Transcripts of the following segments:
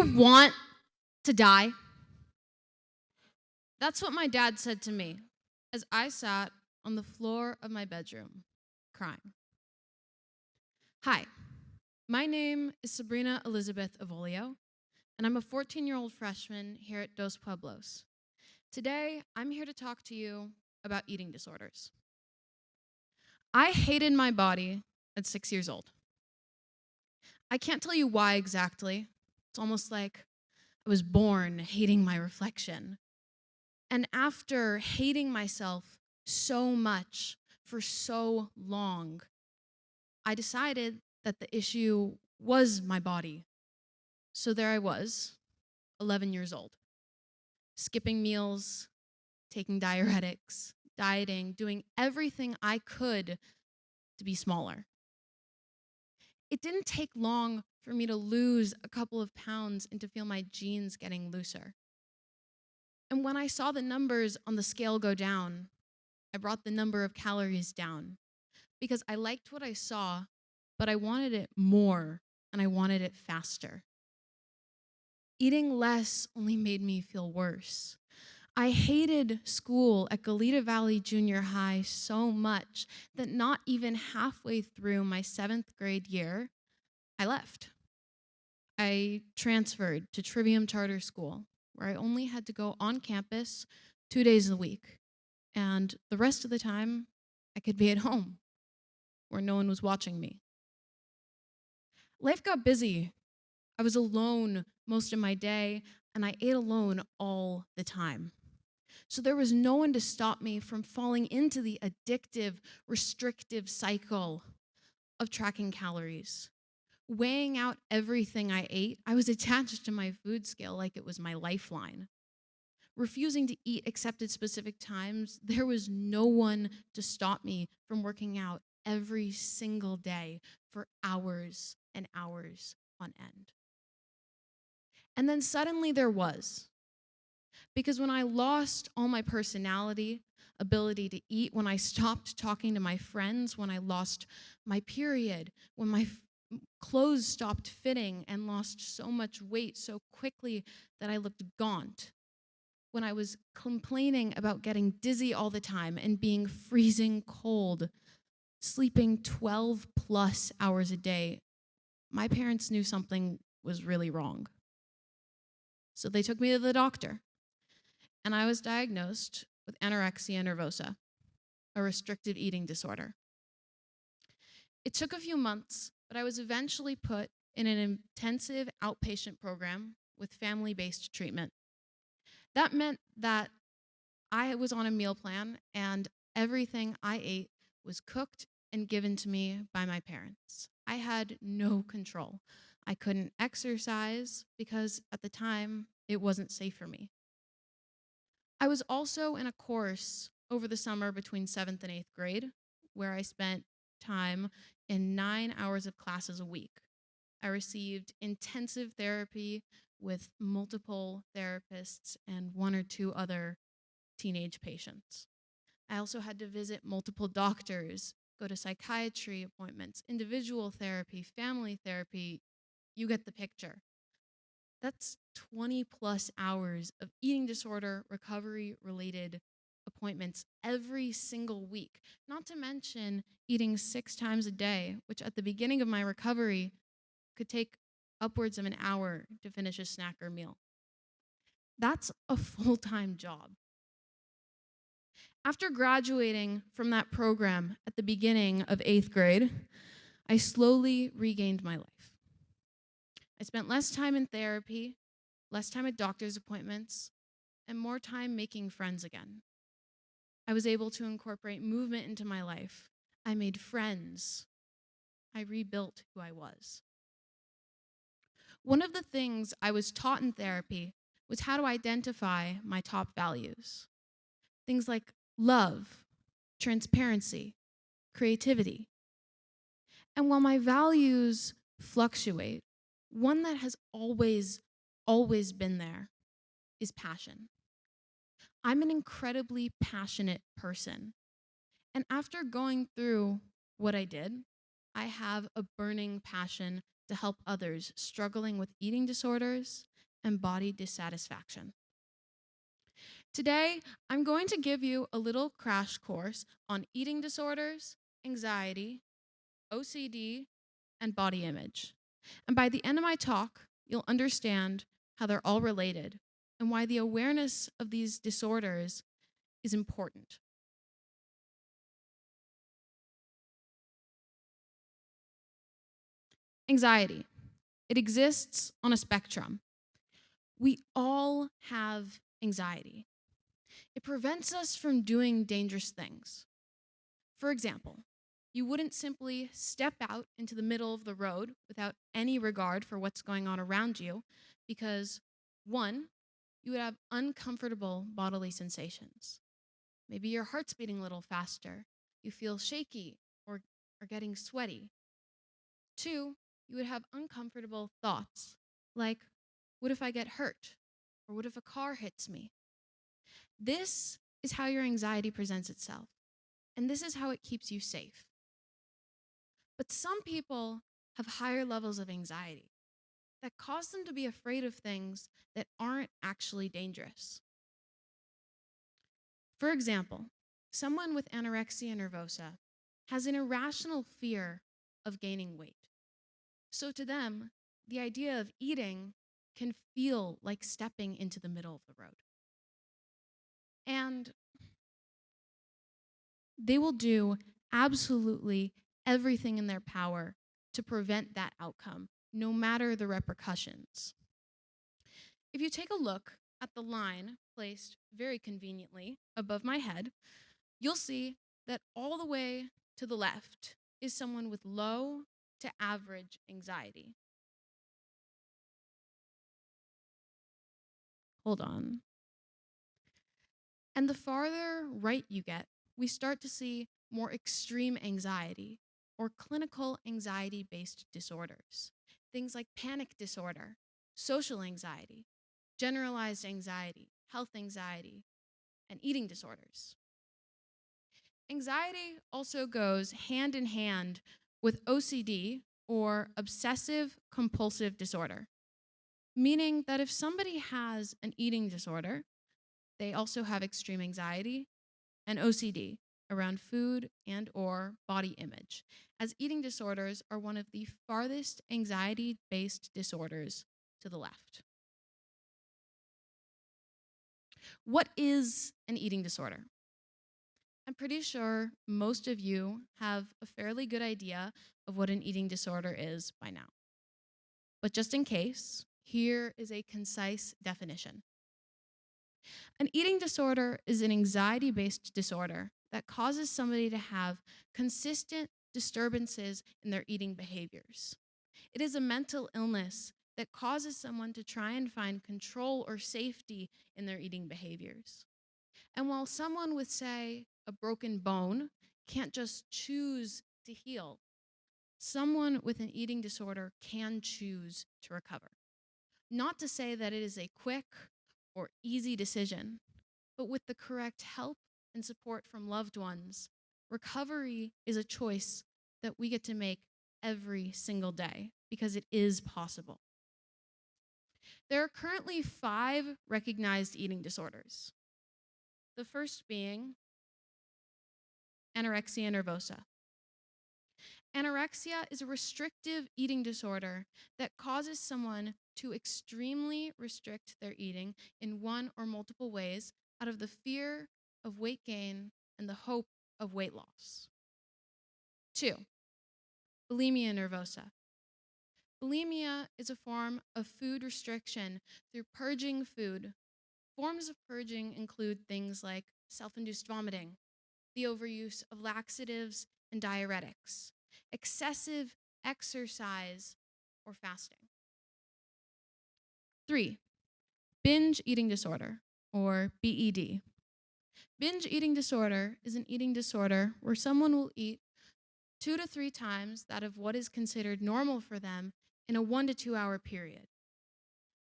you want to die? That's what my dad said to me as I sat on the floor of my bedroom, crying. Hi, my name is Sabrina Elizabeth Avolio, and I'm a 14-year-old freshman here at Dos Pueblos. Today, I'm here to talk to you about eating disorders. I hated my body at 6 years old. I can't tell you why exactly. It's almost like I was born hating my reflection. And after hating myself so much for so long, I decided that the issue was my body. So there I was, 11 years old, skipping meals, taking diuretics, dieting, doing everything I could to be smaller. It didn't take long for me to lose a couple of pounds and to feel my jeans getting looser. And when I saw the numbers on the scale go down, I brought the number of calories down because I liked what I saw, but I wanted it more and I wanted it faster. Eating less only made me feel worse. I hated school at Goleta Valley Junior High so much that not even halfway through my 7th grade year, I left. I transferred to Trivium Charter School, where I only had to go on campus 2 days a week. And the rest of the time, I could be at home, where no one was watching me. Life got busy. I was alone most of my day, and I ate alone all the time. So there was no one to stop me from falling into the addictive, restrictive cycle of tracking calories. Weighing out everything I ate, I was attached to my food scale like it was my lifeline. Refusing to eat except at specific times, there was no one to stop me from working out every single day for hours and hours on end. And then suddenly there was. Because when I lost all my personality, ability to eat, when I stopped talking to my friends, when I lost my period, when my clothes stopped fitting and lost so much weight so quickly that I looked gaunt, when I was complaining about getting dizzy all the time and being freezing cold, sleeping 12 plus hours a day, my parents knew something was really wrong. So they took me to the doctor, and I was diagnosed with anorexia nervosa, a restrictive eating disorder. It took a few months, but I was eventually put in an intensive outpatient program with family-based treatment. That meant that I was on a meal plan, and everything I ate was cooked and given to me by my parents. I had no control. I couldn't exercise because at the time, it wasn't safe for me. I was also in a course over the summer between 7th and 8th grade, where I spent time in 9 hours of classes a week. I received intensive therapy with multiple therapists and 1 or 2 other teenage patients. I also had to visit multiple doctors, go to psychiatry appointments, individual therapy, family therapy. You get the picture. That's 20 plus hours of eating disorder recovery related appointments every single week, not to mention eating 6 times a day, which at the beginning of my recovery could take upwards of an hour to finish a snack or meal. That's a full-time job. After graduating from that program at the beginning of 8th grade, I slowly regained my life. I spent less time in therapy, less time at doctor's appointments, and more time making friends again. I was able to incorporate movement into my life. I made friends. I rebuilt who I was. One of the things I was taught in therapy was how to identify my top values. Things like love, transparency, creativity. And while my values fluctuate, one that has always been there is passion. I'm an incredibly passionate person. And after going through what I did, I have a burning passion to help others struggling with eating disorders and body dissatisfaction. Today, I'm going to give you a little crash course on eating disorders, anxiety, OCD, and body image. And by the end of my talk, you'll understand how they're all related and why the awareness of these disorders is important. Anxiety. It exists on a spectrum. We all have anxiety. It prevents us from doing dangerous things. For example, you wouldn't simply step out into the middle of the road without any regard for what's going on around you because, one, you would have uncomfortable bodily sensations. Maybe your heart's beating a little faster, you feel shaky or are getting sweaty. Two, you would have uncomfortable thoughts like, what if I get hurt? Or what if a car hits me? This is how your anxiety presents itself, and this is how it keeps you safe. But some people have higher levels of anxiety that cause them to be afraid of things that aren't actually dangerous. For example, someone with anorexia nervosa has an irrational fear of gaining weight. So to them, the idea of eating can feel like stepping into the middle of the road. And they will do absolutely everything in their power to prevent that outcome, no matter the repercussions. If you take a look at the line placed very conveniently above my head, you'll see that all the way to the left is someone with low to average anxiety. Hold on. And the farther right you get, we start to see more extreme anxiety or clinical anxiety-based disorders. Things like panic disorder, social anxiety, generalized anxiety, health anxiety, and eating disorders. Anxiety also goes hand in hand with OCD, or obsessive compulsive disorder, meaning that if somebody has an eating disorder, they also have extreme anxiety and OCD around food and or body image, as eating disorders are one of the farthest anxiety-based disorders to the left. What is an eating disorder? I'm pretty sure most of you have a fairly good idea of what an eating disorder is by now. But just in case, here is a concise definition. An eating disorder is an anxiety-based disorder that causes somebody to have consistent disturbances in their eating behaviors. It is a mental illness that causes someone to try and find control or safety in their eating behaviors. And while someone with, say, a broken bone can't just choose to heal, someone with an eating disorder can choose to recover. Not to say that it is a quick or easy decision, but with the correct help and support from loved ones, recovery is a choice that we get to make every single day because it is possible. There are currently 5 recognized eating disorders. The first being anorexia nervosa. Anorexia is a restrictive eating disorder that causes someone to extremely restrict their eating in one or multiple ways out of the fear of weight gain and the hope of weight loss. 2, bulimia nervosa. Bulimia is a form of food restriction through purging food. Forms of purging include things like self-induced vomiting, the overuse of laxatives and diuretics, excessive exercise, or fasting. 3, binge eating disorder, or BED. Binge eating disorder is an eating disorder where someone will eat 2 to 3 times that of what is considered normal for them in a 1 to 2 hour period.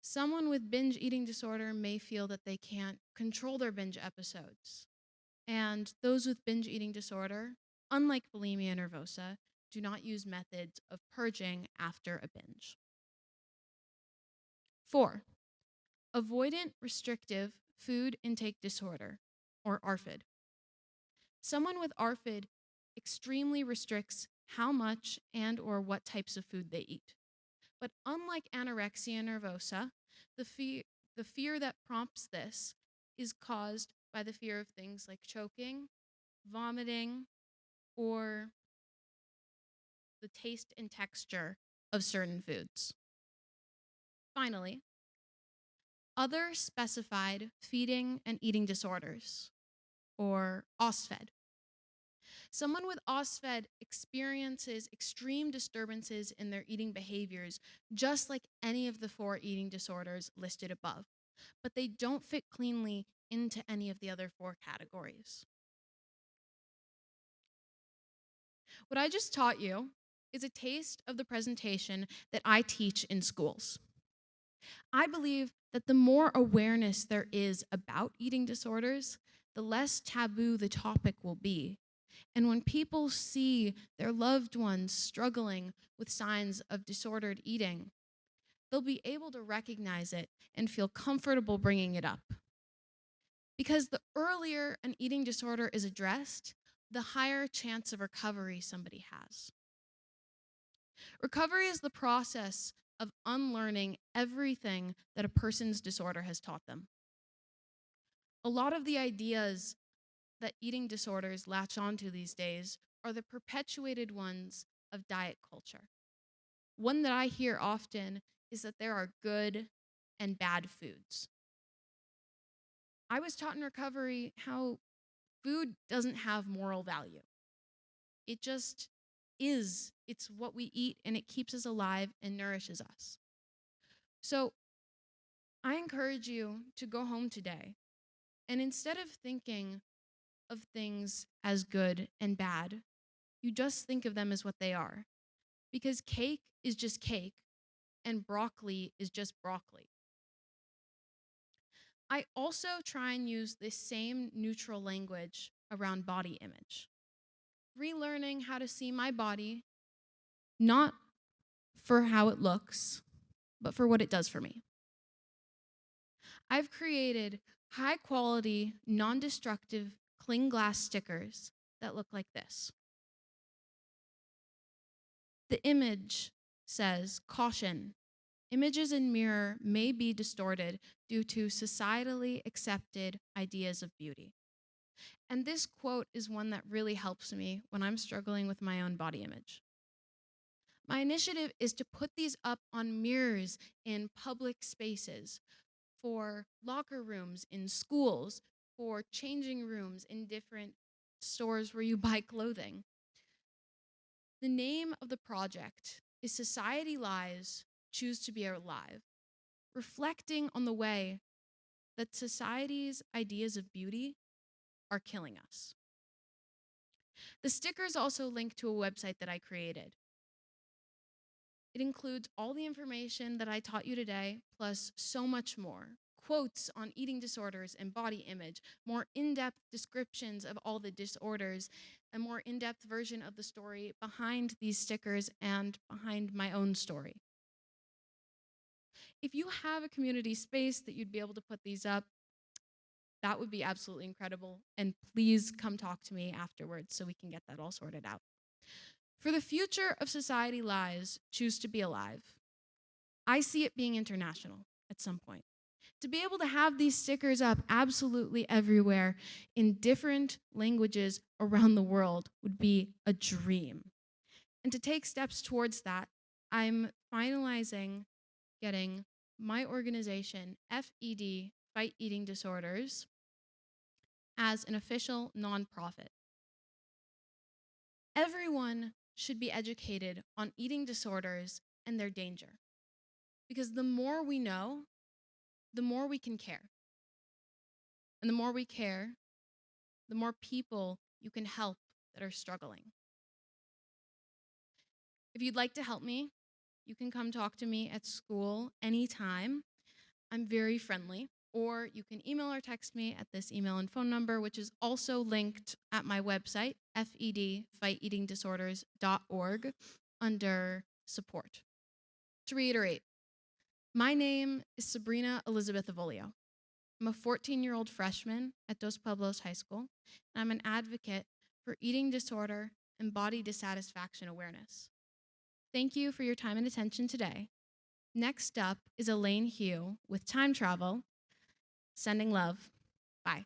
Someone with binge eating disorder may feel that they can't control their binge episodes. And those with binge eating disorder, unlike bulimia nervosa, do not use methods of purging after a binge. 4, avoidant restrictive food intake disorder, or ARFID. Someone with ARFID extremely restricts how much and or what types of food they eat. But unlike anorexia nervosa, the fear that prompts this is caused by the fear of things like choking, vomiting, or the taste and texture of certain foods. Finally, other specified feeding and eating disorders, or OSFED. Someone with OSFED experiences extreme disturbances in their eating behaviors, just like any of the 4 eating disorders listed above, but they don't fit cleanly into any of the other 4 categories. What I just taught you is a taste of the presentation that I teach in schools. I believe that the more awareness there is about eating disorders, the less taboo the topic will be. And when people see their loved ones struggling with signs of disordered eating, they'll be able to recognize it and feel comfortable bringing it up. Because the earlier an eating disorder is addressed, the higher chance of recovery somebody has. Recovery is the process of unlearning everything that a person's disorder has taught them. A lot of the ideas that eating disorders latch onto these days are the perpetuated ones of diet culture. One that I hear often is that there are good and bad foods. I was taught in recovery how food doesn't have moral value. It just is. It's what we eat, and it keeps us alive and nourishes us. So I encourage you to go home today, and instead of thinking of things as good and bad, you just think of them as what they are. Because cake is just cake, and broccoli is just broccoli. I also try and use this same neutral language around body image. Relearning how to see my body, not for how it looks, but for what it does for me. I've created high quality, non-destructive cling glass stickers that look like this. The image says, "Caution, images in mirror may be distorted due to societally accepted ideas of beauty." And this quote is one that really helps me when I'm struggling with my own body image. My initiative is to put these up on mirrors in public spaces, for locker rooms in schools, for changing rooms in different stores where you buy clothing. The name of the project is Society Lies, Choose to Be Alive, reflecting on the way that society's ideas of beauty are killing us. The stickers also link to a website that I created. It includes all the information that I taught you today, plus so much more. Quotes on eating disorders and body image, more in-depth descriptions of all the disorders, a more in-depth version of the story behind these stickers and behind my own story. If you have a community space that you'd be able to put these up, that would be absolutely incredible. And please come talk to me afterwards so we can get that all sorted out. For the future of Society Lies, Choose to Be Alive, I see it being international at some point. To be able to have these stickers up absolutely everywhere in different languages around the world would be a dream. And to take steps towards that, I'm finalizing getting my organization, FED, Fight Eating Disorders, as an official nonprofit. Everyone should be educated on eating disorders and their danger. Because the more we know, the more we can care. And the more we care, the more people you can help that are struggling. If you'd like to help me, you can come talk to me at school anytime. I'm very friendly. Or you can email or text me at this email and phone number, which is also linked at my website, fedfighteatingdisorders.org, under support. To reiterate, My name is Sabrina Elizabeth Avolio. I'm a 14-year-old freshman at Dos Pueblos High School, and I'm an advocate for eating disorder and body dissatisfaction awareness. Thank you for your time and attention today. Next up is Elaine Hugh with Time Travel. Sending love. Bye.